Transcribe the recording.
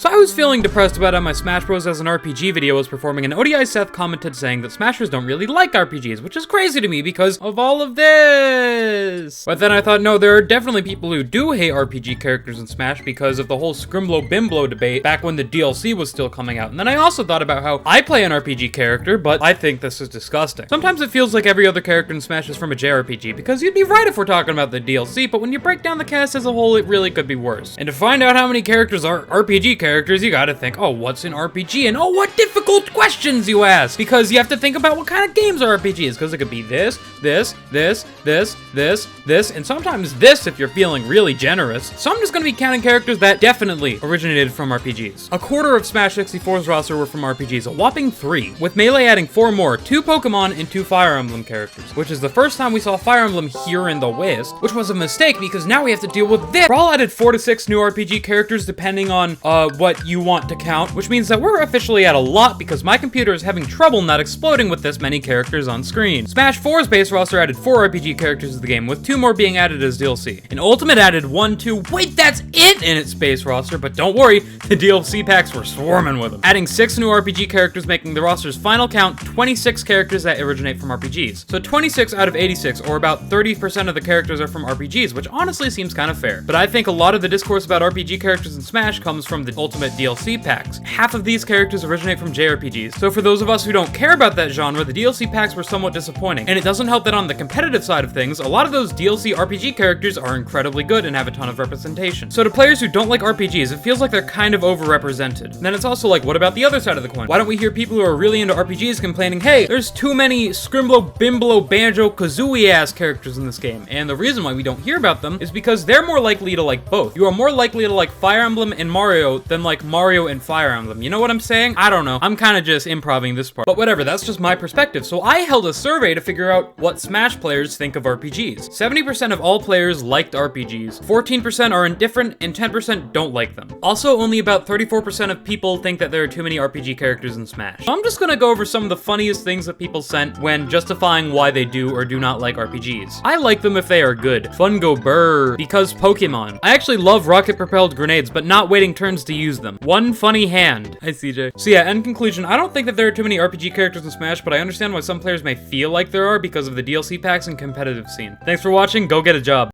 So I was feeling depressed about how my Smash Bros. As an RPG video was performing, and ODI Seth commented saying that Smashers don't really like RPGs, which is crazy to me because of all of this. But then I thought, no, there are definitely people who do hate RPG characters in Smash because of the whole Scrimblow Bimblow debate back when the DLC was still coming out. And then I also thought about how I play an RPG character, but I think this is disgusting. Sometimes it feels like every other character in Smash is from a JRPG, because you'd be right if we're talking about the DLC, but when you break down the cast as a whole, it really could be worse. And to find out how many characters are RPG characters, you gotta think, oh, what's an RPG? And oh, what difficult questions you ask! Because you have to think about what kind of games are RPGs, because it could be this, and sometimes this if you're feeling really generous. So I'm just gonna be counting characters that definitely originated from RPGs. A quarter of Smash 64's roster were from RPGs, a whopping 3, with Melee adding 4 more, 2 Pokemon and 2 Fire Emblem characters, which is the first time we saw Fire Emblem here in the West, which was a mistake because now we have to deal with this. Brawl added 4 to 6 new RPG characters depending on what you want to count, which means that we're officially at a lot because my computer is having trouble not exploding with this many characters on screen. Smash 4's base roster added 4 RPG characters to the game, with 2 more being added as DLC. And Ultimate added 1, 2, wait, that's it in its base roster, but don't worry, the DLC packs were swarming with them. Adding 6 new RPG characters, making the roster's final count 26 characters that originate from RPGs. So 26 out of 86, or about 30% of the characters are from RPGs, which honestly seems kind of fair. But I think a lot of the discourse about RPG characters in Smash comes from the Ultimate DLC packs. Half of these characters originate from JRPGs. So for those of us who don't care about that genre, the DLC packs were somewhat disappointing. And it doesn't help that on the competitive side of things, a lot of those DLC RPG characters are incredibly good and have a ton of representation. So to players who don't like RPGs, it feels like they're kind of overrepresented. And then it's also like, what about the other side of the coin? Why don't we hear people who are really into RPGs complaining, hey, there's too many Scrimblow, Bimblow, Banjo, Kazooie ass characters in this game? And the reason why we don't hear about them is because they're more likely to like both. You are more likely to like Fire Emblem and Mario than like Mario and Fire Emblem. You know what I'm saying? I don't know. I'm kind of just improving this part. But whatever, that's just my perspective. So I held a survey to figure out what Smash players think of RPGs. 70% of all players liked RPGs, 14% are indifferent, and 10% don't like them. Also, only about 34% of people think that there are too many RPG characters in Smash. So I'm just gonna go over some of the funniest things that people sent when justifying why they do or do not like RPGs. I like them if they are good. Fun go brr, because Pokemon. I actually love rocket-propelled grenades, but not waiting turns to use them. One funny hand. Hi, CJ. So yeah, in conclusion, I don't think that there are too many RPG characters in Smash, but I understand why some players may feel like there are because of the DLC packs and competitive scene. Thanks for watching, go get a job.